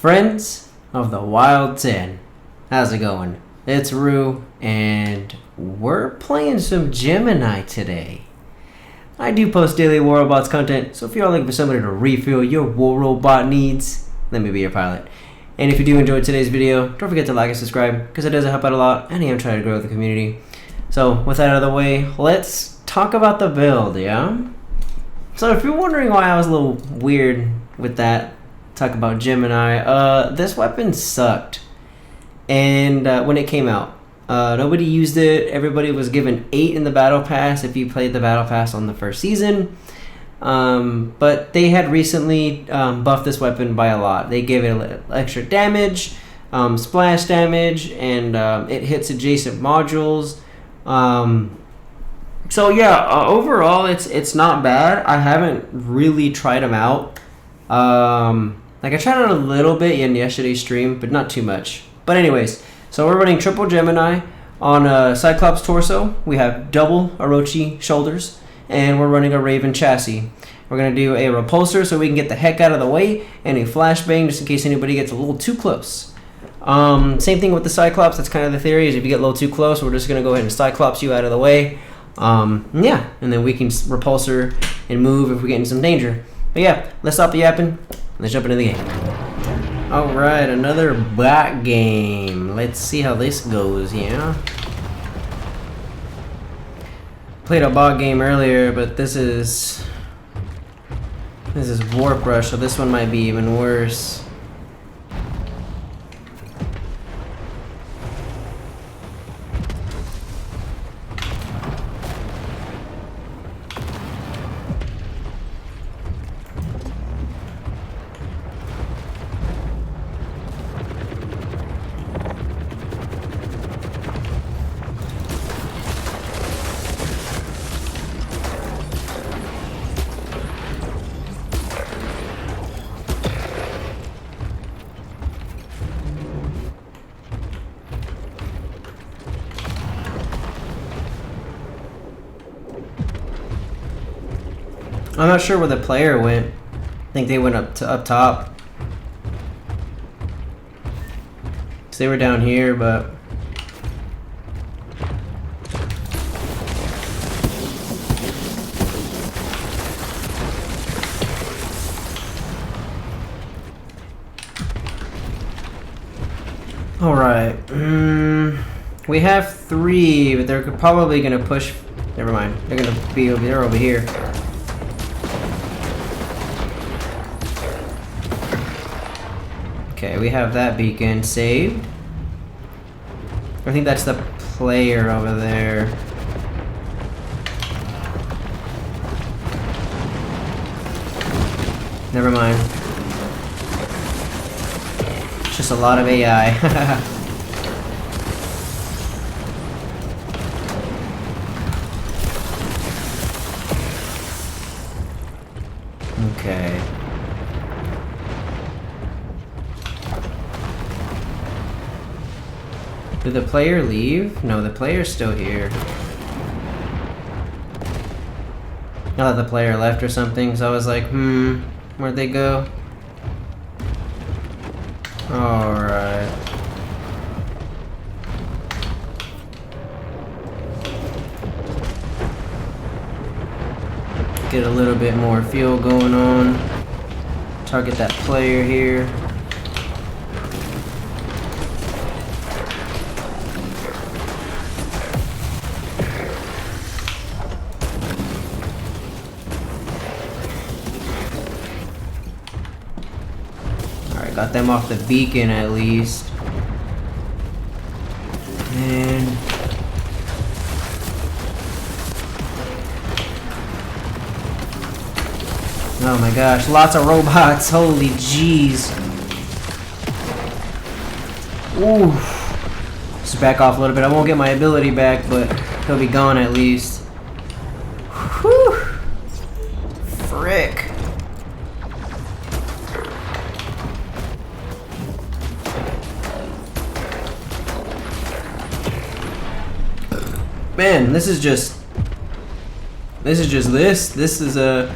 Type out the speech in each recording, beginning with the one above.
Friends of the Wild 10, how's it going? It's Rue, and we're playing some Gemini today. I do post daily War Robots content, so if you're looking for somebody to refill your War Robot needs, let me be your pilot. And if you do enjoy today's video, don't forget to like and subscribe, because it does help out a lot, and I'm trying to grow the community. So with that out of the way, let's talk about the build, yeah? So if you're wondering why I was a little weird with that, talk about Gemini, this weapon sucked. And when it came out, nobody used it. Everybody was given 8 in the battle pass if you played the battle pass on the first season. But they had recently buffed this weapon by a lot. They gave it a little extra damage, splash damage, and it hits adjacent modules. So yeah, overall it's not bad. I haven't really tried them out. Like I tried it a little bit in yesterday's stream, but not too much. But anyways, so we're running triple Gemini on a Cyclops torso. We have double Orochi shoulders, and we're running a Raven chassis. We're gonna do a repulsor so we can get the heck out of the way, and a flashbang just in case anybody gets a little too close. Same thing with the Cyclops. That's kind of the theory, is if you get a little too close, we're just gonna go ahead and Cyclops you out of the way. Yeah, and then we can repulsor and move if we get in some danger. But yeah, let's stop the yapping. Let's jump into the game. Alright, another bot game. Let's see how this goes, yeah? Played a bot game earlier, but this is Warp Rush, so this one might be even worse. I'm not sure where the player went. I think they went up top. So they were down here, but all right. We have 3, but they're probably gonna push. Never mind. They're gonna be over there, over here. Okay, we have that beacon saved. I think that's the player over there. Never mind. It's just a lot of AI. Okay. Did the player leave? No, the player's still here. I thought the player left or something, so I was like, where'd they go? Alright. Get a little bit more fuel going on. Target that player here. Got them off the beacon at least. And oh my gosh, lots of robots. Holy jeez. Ooh. Just back off a little bit. I won't get my ability back, but he'll be gone at least. Whew. Frick. Man, this is just This is just this. This is a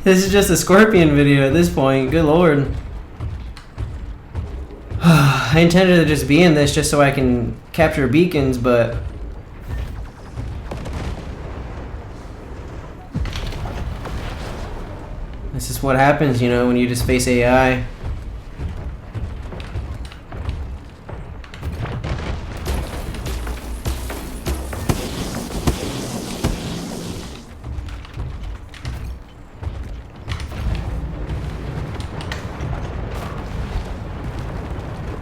this is just a Scorpion video at this point. Good lord. I intended to just be in this just so I can capture beacons, but... this is what happens, you know, when you just face AI.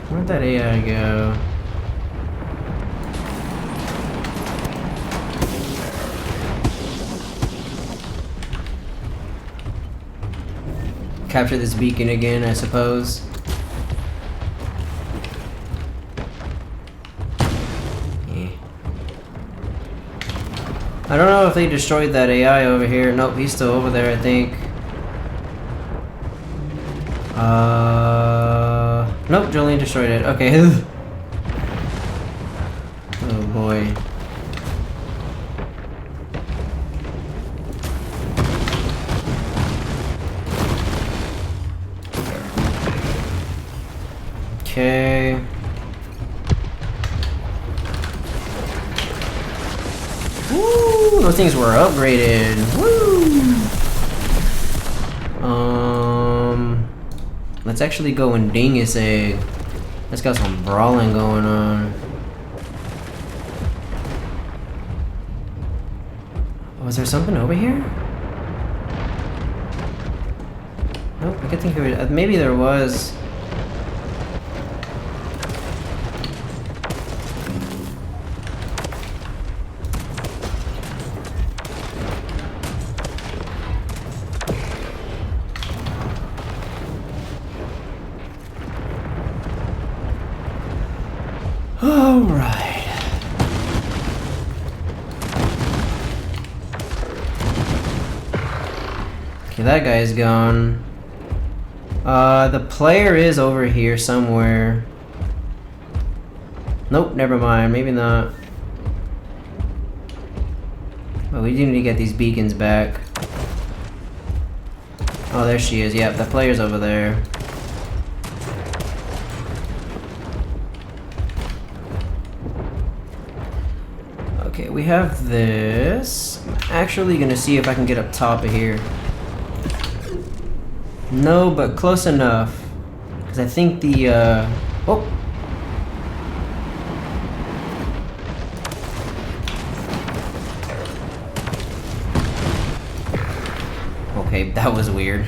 Where'd that AI go? Capture this beacon again, I suppose. Yeah. I don't know if they destroyed that AI over here. Nope, he's still over there, I think. Nope, Jolene destroyed it. Okay. Oh boy. Okay. Woo! Those things were upgraded. Woo! Let's actually go and ding his egg. Let's got some brawling going on. Was there something over here? Nope, I could think of it. Maybe there was. Alright. Okay, that guy's gone. The player is over here somewhere. Nope, never mind. Maybe not. But we do need to get these beacons back. Oh, there she is. Yep, the player's over there. Okay, we have this. I'm actually gonna see if I can get up top of here. No, but close enough. Because I think the, oh! Okay, that was weird.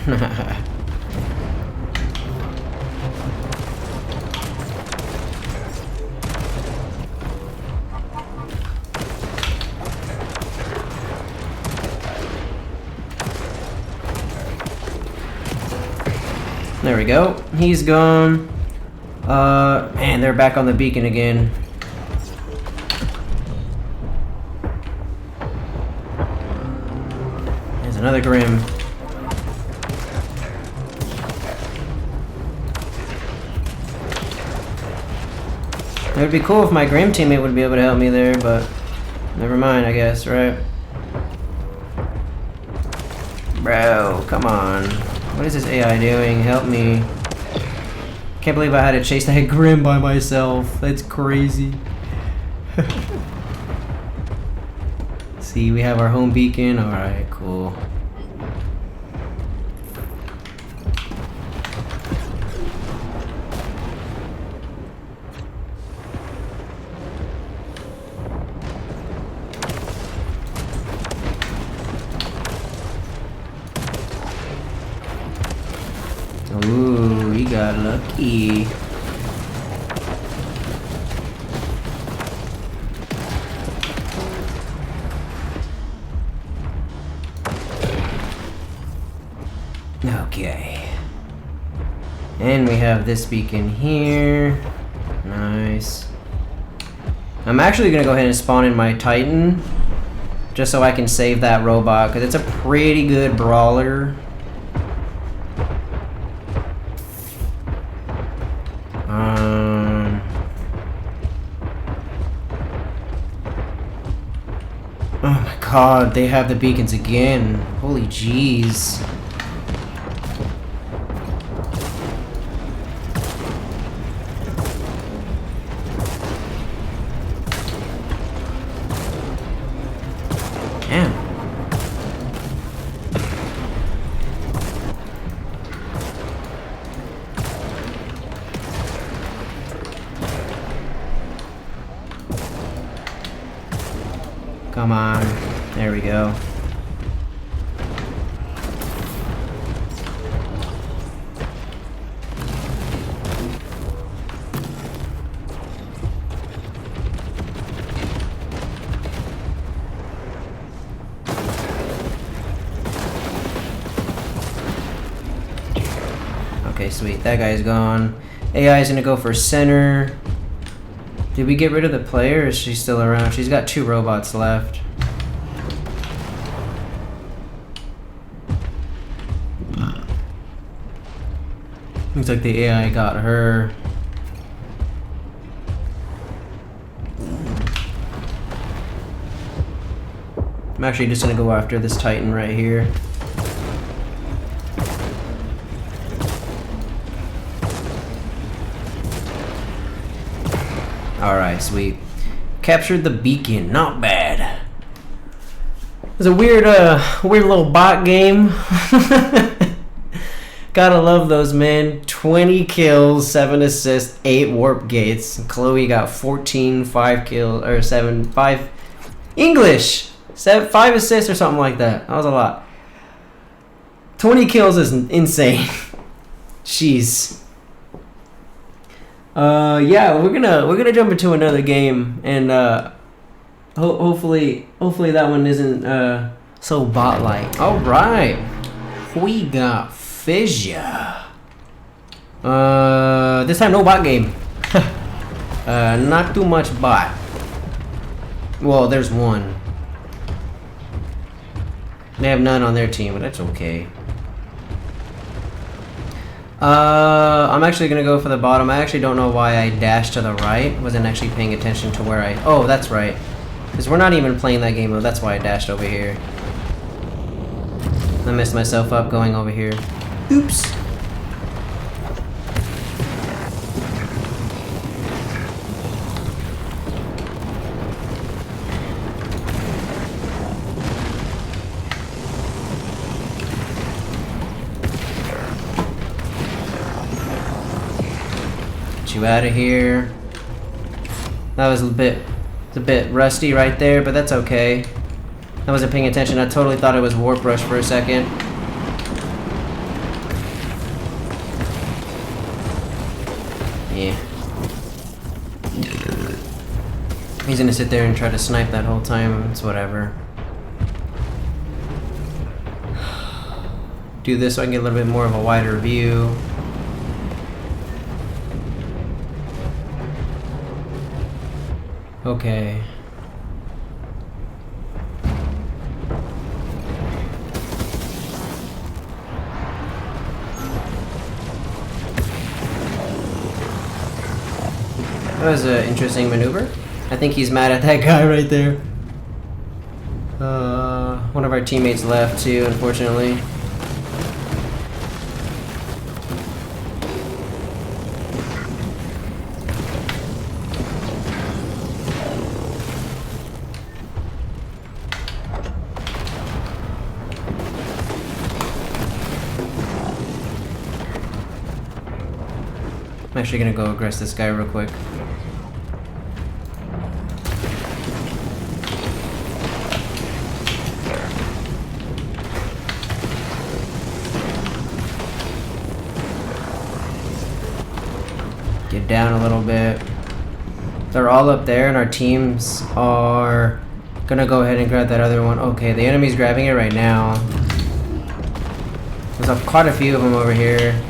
There we go. He's gone. Man, they're back on the beacon again. There's another Grim. It would be cool if my Grim teammate would be able to help me there, but never mind, I guess, right? Bro, come on. What is this AI doing? Help me. Can't believe I had to chase that Grim by myself. That's crazy. See, we have our home beacon. Alright, cool. Ooh, we got lucky. Okay. And we have this beacon here. Nice. I'm actually gonna go ahead and spawn in my Titan. Just so I can save that robot, because it's a pretty good brawler. Oh my god, they have the beacons again. Holy jeez. Come on. There we go. Okay, sweet. That guy's gone. AI is gonna go for center. Did we get rid of the player, or is she still around? She's got 2 robots left. Looks like the AI got her. I'm actually just gonna go after this Titan right here. Alright, sweet. Captured the beacon. Not bad. It was a weird little bot game. Gotta love those, man. 20 kills, 7 assists, 8 warp gates. Chloe got 14, 5 kills, or 7, 5... English! 5 assists or something like that. That was a lot. 20 kills is insane. Jeez. Yeah, we're gonna jump into another game, and hopefully that one isn't so bot-like. All right, we got Fissure. This time no bot game. Not too much bot. Well, there's one. They have none on their team, but that's okay. I'm actually gonna go for the bottom. I actually don't know why I dashed to the right. Wasn't actually paying attention to where I... Oh, that's right. Because we're not even playing that game mode. That's why I dashed over here. I messed myself up going over here. Oops. You out of here. That was a bit rusty right there, but that's okay. I wasn't paying attention. I totally thought it was Warp Rush for a second. Yeah. He's gonna sit there and try to snipe that whole time. It's whatever. Do this so I can get a little bit more of a wider view. Okay. That was an interesting maneuver. I think he's mad at that guy right there. One of our teammates left too, unfortunately. I'm actually gonna go aggress this guy real quick. Get down a little bit. They're all up there and our teams are gonna go ahead and grab that other one. Okay, the enemy's grabbing it right now. There's quite a few of them over here.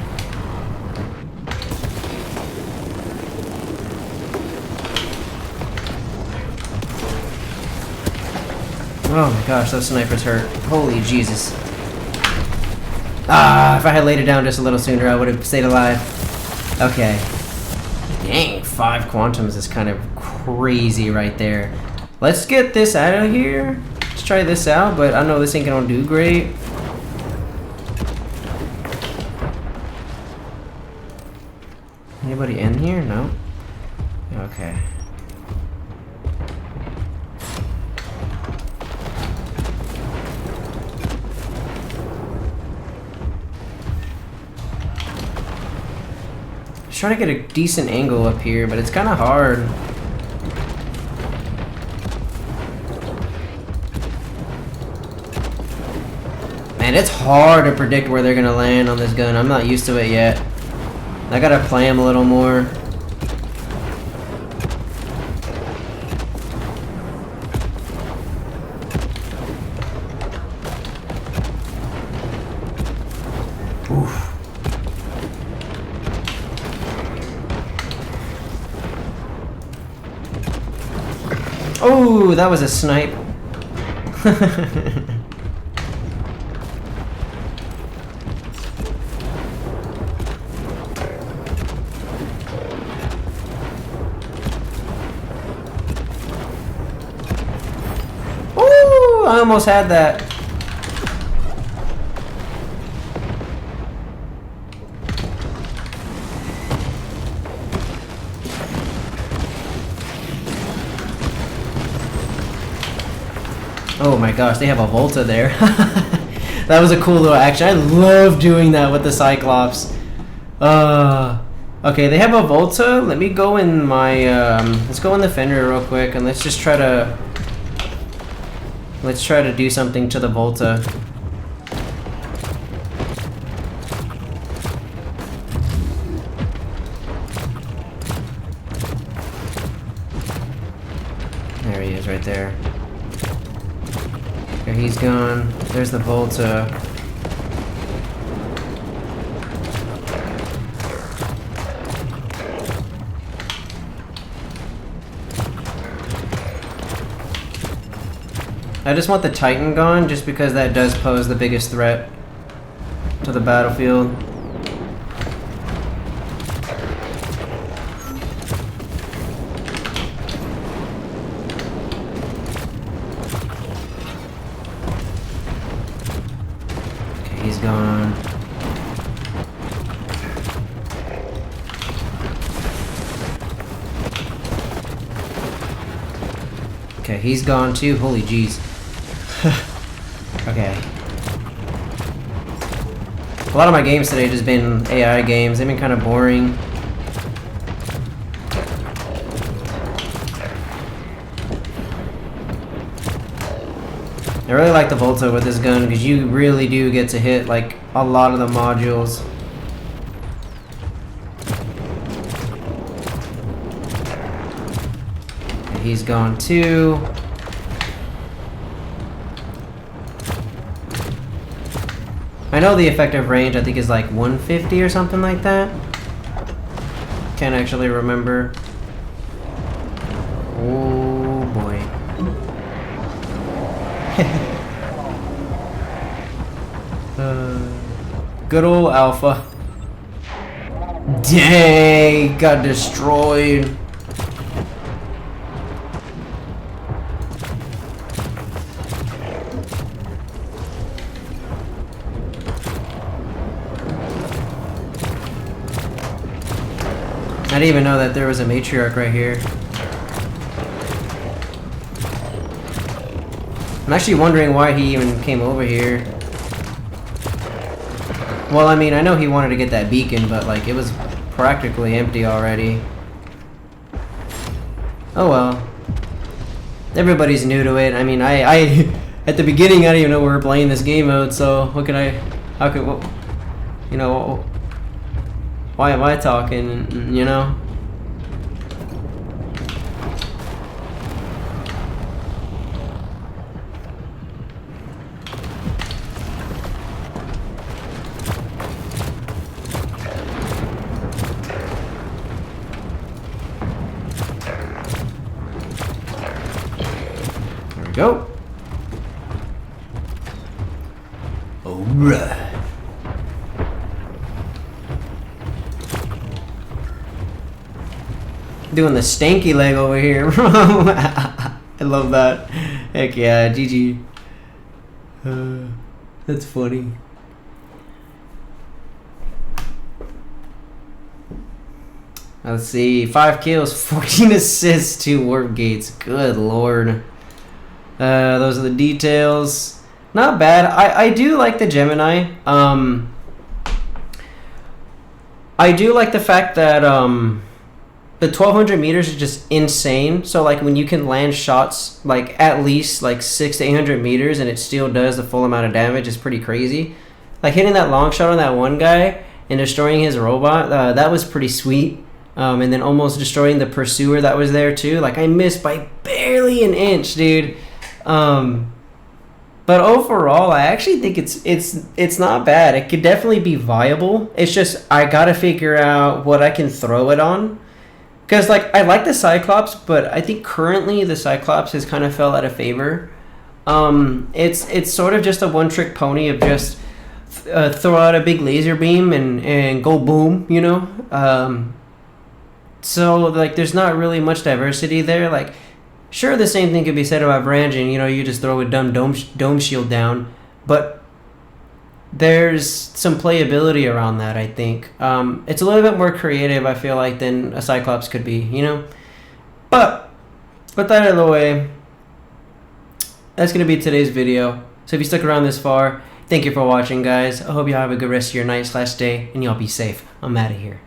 Oh my gosh, those snipers hurt. Holy Jesus. Ah, if I had laid it down just a little sooner, I would have stayed alive. Okay. Dang, 5 quantums is kind of crazy right there. Let's get this out of here. Let's try this out, but I know this ain't gonna do great. Anybody in here? No? Okay. Trying to get a decent angle up here, but it's kind of hard. Man, it's hard to predict where they're gonna land on this gun. I'm not used to it yet. I gotta play them a little more. Oof. Oh, that was a snipe. Ooh, I almost had that. Oh my gosh, they have a Volta there. That was a cool little action. I love doing that with the Cyclops. Okay, they have a Volta. Let me go in my, let's go in the fender real quick and let's just try to, do something to the Volta. There he is right there. Okay, he's gone. There's the Volta. I just want the Titan gone, just because that does pose the biggest threat to the battlefield. Okay, he's gone. Okay, he's gone too. Holy jeez. Okay. A lot of my games today have just been AI games. They've been kind of boring. I really like the Volta with this gun because you really do get to hit like a lot of the modules. Okay, he's gone too. I know the effective range, I think, is like 150 or something like that. Can't actually remember. Oh boy. Good old Alpha. Dang, got destroyed. I didn't even know that there was a matriarch right here. I'm actually wondering why he even came over here. Well, I mean, I know he wanted to get that beacon, but like it was practically empty already. Oh well. Everybody's new to it. I mean, I at the beginning I didn't even know we were playing this game mode, so what could I, how could, what, you know, why am I talking, you know? There we go. Alright. Doing the stanky leg over here. I love that. Heck yeah, GG. That's funny. Let's see. 5 kills, 14 assists, 2 warp gates. Good lord. Those are the details. Not bad. I do like the Gemini. I do like the fact that the 1200 meters is just insane. So like when you can land shots like at least like 600 to 800 meters and it still does the full amount of damage is pretty crazy. Like hitting that long shot on that one guy and destroying his robot, that was pretty sweet. And then almost destroying the pursuer that was there too. Like I missed by barely an inch, dude. But overall, I actually think it's not bad. It could definitely be viable. It's just I gotta figure out what I can throw it on. Because like I like the Cyclops, but I think currently the Cyclops has kind of fell out of favor. It's sort of just a one-trick pony of just throw out a big laser beam and go boom, you know. So like there's not really much diversity there. Like sure, the same thing could be said about Brandon. You know, you just throw a dumb dome shield down, but there's some playability around that, I think. It's a little bit more creative, I feel like, than a Cyclops could be, you know? But, with that out of the way, that's going to be today's video. So if you stuck around this far, thank you for watching, guys. I hope you have a good rest of your night/day, and y'all be safe. I'm out of here.